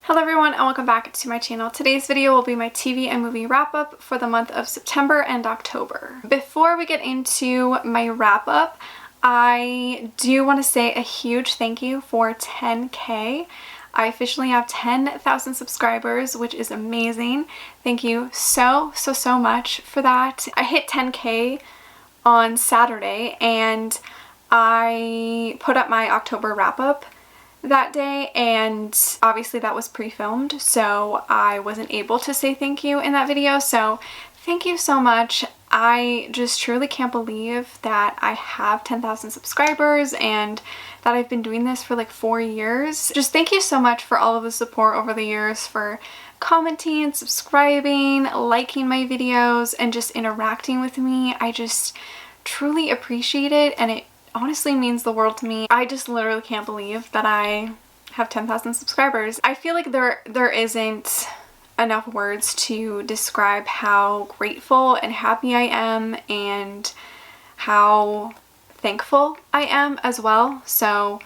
Hello everyone and welcome back to my channel. Today's video will be my TV and movie wrap up for the month of September and October. Before we get into my wrap up, I do want to say a huge thank you for 10K. I officially have 10,000 subscribers, which is amazing. Thank you so much for that. I hit 10K on Saturday and I put up my October wrap up that day, and obviously that was pre-filmed, so I wasn't able to say thank you in that video, so thank you so much. I just truly can't believe that I have 10,000 subscribers and that I've been doing this for like 4 years. Just thank you so much for all of the support over the years, for commenting, subscribing, liking my videos, and just interacting with me. I just truly appreciate it, and it honestly means the world to me. I just literally can't believe that I have 10,000 subscribers. I feel like there isn't enough words to describe how grateful and happy I am and how thankful I am as well. So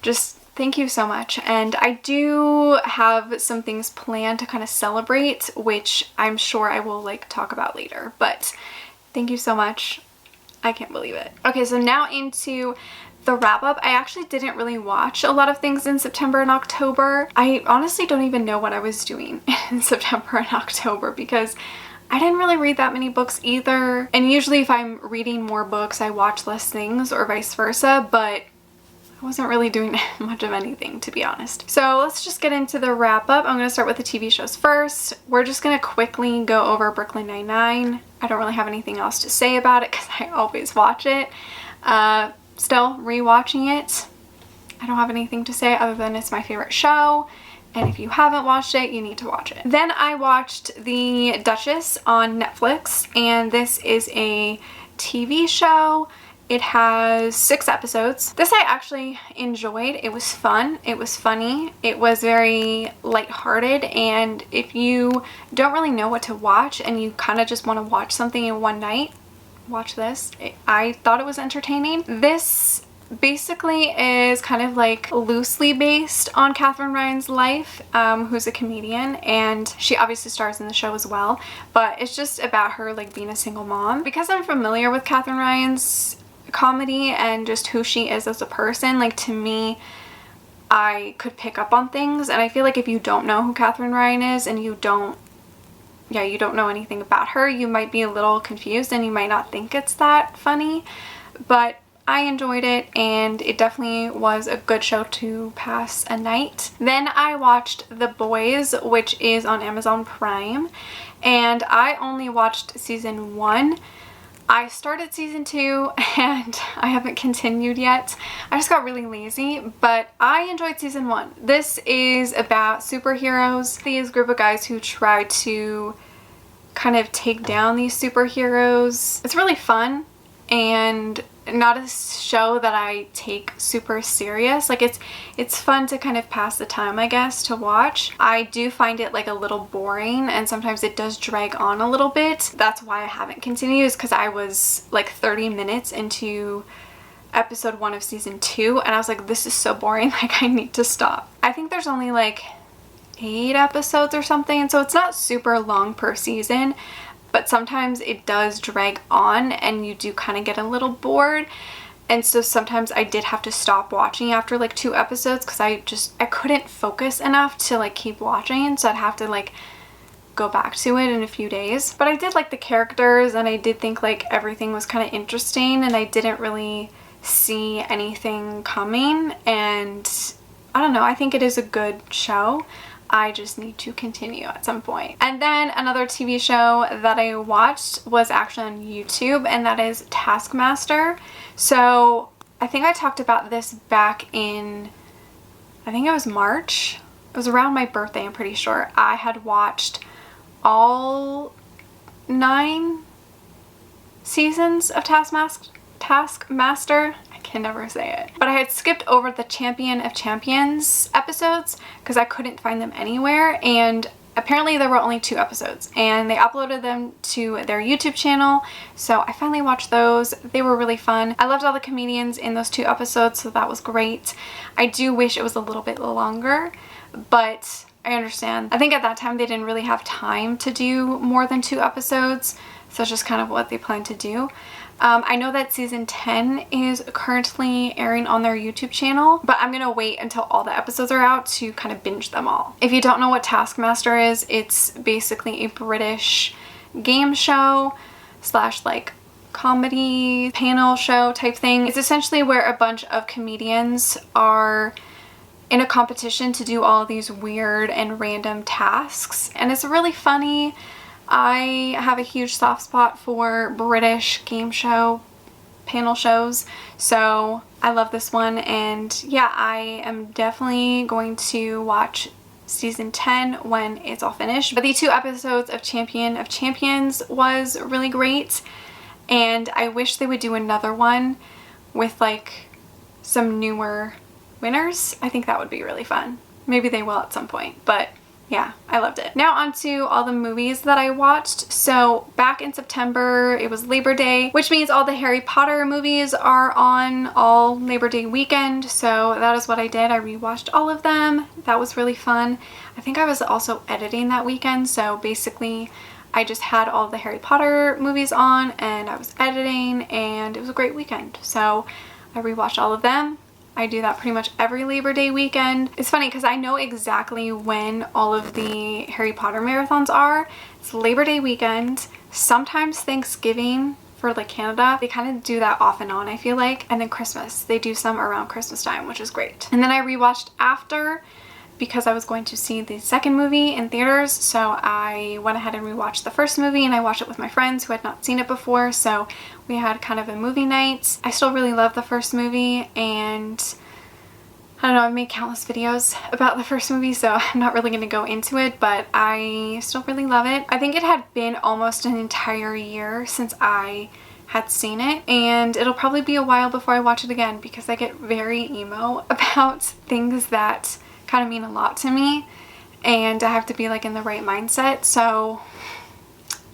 just thank you so much. And I do have some things planned to kind of celebrate, which I'm sure I will like talk about later, but thank you so much. I can't believe it. Okay, so now into the wrap up. I actually didn't really watch a lot of things in September and October. I honestly don't even know what I was doing in September and October because I didn't really read that many books either. And usually if I'm reading more books, I watch less things or vice versa, but I wasn't really doing much of anything, to be honest. So let's just get into the wrap up. I'm going to start with the TV shows first. We're just going to quickly go over Brooklyn Nine-Nine. I don't really have anything else to say about it because I always watch it. Still rewatching it. I don't have anything to say other than it's my favorite show. And if you haven't watched it, you need to watch it. Then I watched The Duchess on Netflix, and this is a TV show. It has 6 episodes. This I actually enjoyed. It was fun. It was funny. It was very lighthearted, and if you don't really know what to watch and you kind of just want to watch something in one night, watch this. I thought it was entertaining. This basically is kind of like loosely based on Katherine Ryan's life, who's a comedian, and she obviously stars in the show as well, but it's just about her like being a single mom. Because I'm familiar with Katherine Ryan's comedy and just who she is as a person, like to me, I could pick up on things, and I feel like if you don't know who Katherine Ryan is and you don't know anything about her, you might be a little confused and you might not think it's that funny, but I enjoyed it and it definitely was a good show to pass a night. Then I watched The Boys, which is on Amazon Prime, and I only watched season 1. I started season 2 and I haven't continued yet. I just got really lazy, but I enjoyed season 1. This is about superheroes. These group of guys who try to kind of take down these superheroes. It's really fun and not a show that I take super serious. Like it's fun to kind of pass the time, I guess, to watch. I do find it like a little boring and sometimes it does drag on a little bit. That's why I haven't continued, is because I was like 30 minutes into episode 1 of season 2 and I was like, this is so boring, like I need to stop. I think there's only like 8 episodes or something, so it's not super long per season, but sometimes it does drag on and you do kind of get a little bored. And so sometimes I did have to stop watching after like 2 episodes because I couldn't focus enough to like keep watching, so I'd have to like go back to it in a few days. But I did like the characters and I did think like everything was kind of interesting, and I didn't really see anything coming, and I don't know, I think it is a good show. I just need to continue at some point. And then another TV show that I watched was actually on YouTube, and that is Taskmaster. So I think I talked about this back in, I think it was March. It was around my birthday, I'm pretty sure. I had watched all 9 seasons of Taskmaster. I can never say it. But I had skipped over the Champion of Champions episodes because I couldn't find them anywhere, and apparently there were only 2 episodes and they uploaded them to their YouTube channel, so I finally watched those. They were really fun. I loved all the comedians in those 2 episodes, so that was great. I do wish it was a little bit longer, but I understand. I think at that time they didn't really have time to do more than 2 episodes, so it's just kind of what they plan to do. I know that season 10 is currently airing on their YouTube channel, but I'm gonna wait until all the episodes are out to kind of binge them all. If you don't know what Taskmaster is, it's basically a British game show slash like comedy panel show type thing. It's essentially where a bunch of comedians are in a competition to do all these weird and random tasks, and it's really funny. I have a huge soft spot for British game show panel shows, so I love this one, and yeah, I am definitely going to watch season 10 when it's all finished. But the 2 episodes of Champion of Champions was really great, and I wish they would do another one with like some newer winners. I think that would be really fun. Maybe they will at some point, but yeah, I loved it. Now on to all the movies that I watched. So back in September, it was Labor Day, which means all the Harry Potter movies are on all Labor Day weekend. So that is what I did. I rewatched all of them. That was really fun. I think I was also editing that weekend. So basically I just had all the Harry Potter movies on and I was editing, and it was a great weekend. So I rewatched all of them. I do that pretty much every Labor Day weekend. It's funny because I know exactly when all of the Harry Potter marathons are. It's Labor Day weekend, sometimes Thanksgiving for like Canada. They kind of do that off and on, I feel like. And then Christmas. They do some around Christmas time, which is great. And then I rewatched After because I was going to see the second movie in theaters, so I went ahead and rewatched the first movie, and I watched it with my friends who had not seen it before, so we had kind of a movie night. I still really love the first movie, and I don't know, I've made countless videos about the first movie, so I'm not really going to go into it, but I still really love it. I think it had been almost an entire year since I had seen it, and it'll probably be a while before I watch it again because I get very emo about things that kind of mean a lot to me, and I have to be like in the right mindset, so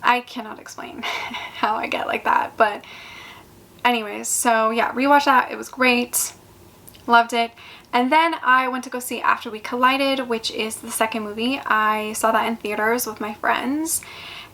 I cannot explain how I get like that. But anyways, so yeah, rewatch that. It was great. Loved it. And then I went to go see After We Collided, which is the second movie. I saw that in theaters with my friends,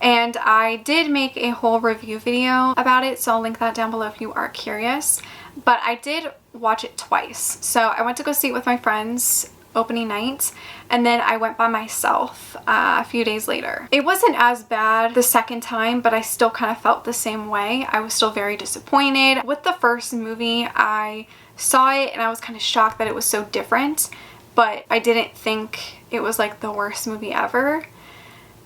and I did make a whole review video about it, so I'll link that down below if you are curious. But I did watch it twice. So I went to go see it with my friends opening night, and then I went by myself a few days later. It wasn't as bad the second time, but I still kind of felt the same way. I was still very disappointed. With the first movie, I saw it and I was kind of shocked that it was so different, but I didn't think it was like the worst movie ever.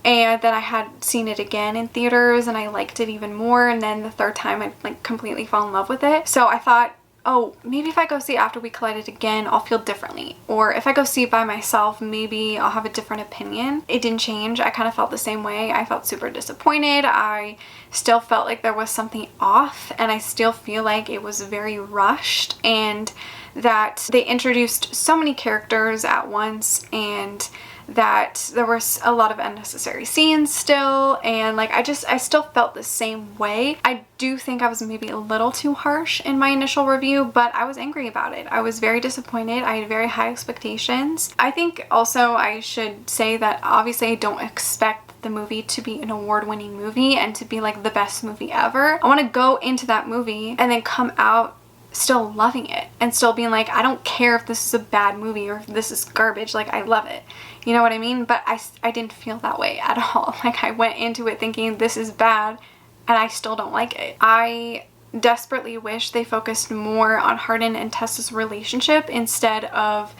And then I had seen it again in theaters and I liked it even more, and then the third time I like completely fell in love with it. So I thought, oh, maybe if I go see After We Collided again, I'll feel differently. Or if I go see it by myself, maybe I'll have a different opinion. It didn't change. I kind of felt the same way. I felt super disappointed. I still felt like there was something off, and I still feel like it was very rushed, and that they introduced so many characters at once, and that there was a lot of unnecessary scenes still, and like I still felt the same way. I do think I was maybe a little too harsh in my initial review, but I was angry about it. I was very disappointed. I had very high expectations. I think also I should say that obviously I don't expect the movie to be an award-winning movie and to be like the best movie ever. I want to go into that movie and then come out still loving it and still being like, I don't care if this is a bad movie or if this is garbage, like I love it. You know what I mean? But I didn't feel that way at all. Like I went into it thinking this is bad and I still don't like it. I desperately wish they focused more on Hardin and Tessa's relationship instead of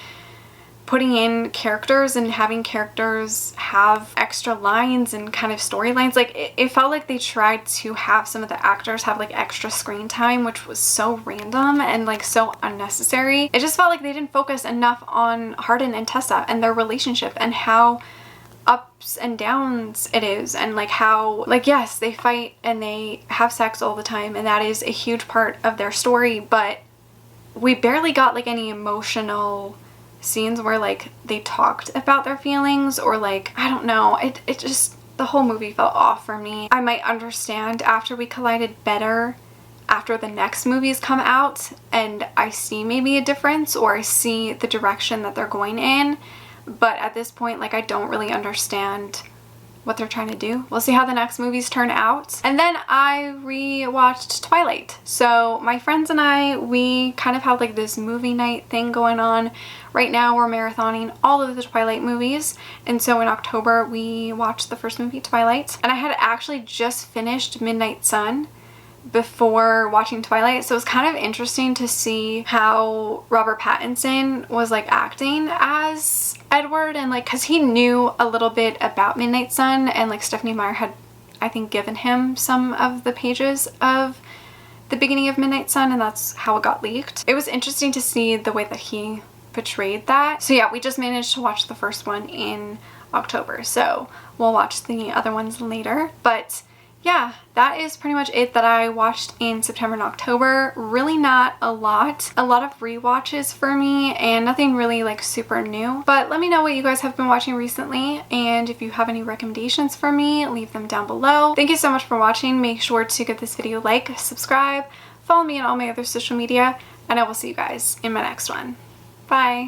putting in characters and having characters have extra lines and kind of storylines. Like it felt like they tried to have some of the actors have like extra screen time, which was so random and like so unnecessary. It just felt like they didn't focus enough on Hardin and Tessa and their relationship and how ups and downs it is, and like how, like, yes, they fight and they have sex all the time and that is a huge part of their story, but we barely got like any emotional scenes where like they talked about their feelings, or like, I don't know, it just, the whole movie felt off for me. I might understand After We Collided better after the next movies come out and I see maybe a difference, or I see the direction that they're going in, but at this point, like, I don't really understand what they're trying to do. We'll see how the next movies turn out. And then I rewatched Twilight. So my friends and I, we kind of have like this movie night thing going on. Right now we're marathoning all of the Twilight movies. And so in October we watched the first movie, Twilight. And I had actually just finished Midnight Sun before watching Twilight, so it was kind of interesting to see how Robert Pattinson was like acting as Edward, and like, because he knew a little bit about Midnight Sun, and like Stephenie Meyer had, I think, given him some of the pages of the beginning of Midnight Sun, and that's how it got leaked. It was interesting to see the way that he portrayed that. So yeah, we just managed to watch the first one in October, so we'll watch the other ones later. But yeah, that is pretty much it that I watched in September and October. Really not a lot. A lot of rewatches for me and nothing really like super new. But let me know what you guys have been watching recently, and if you have any recommendations for me, leave them down below. Thank you so much for watching. Make sure to give this video a like, subscribe, follow me on all my other social media, and I will see you guys in my next one. Bye!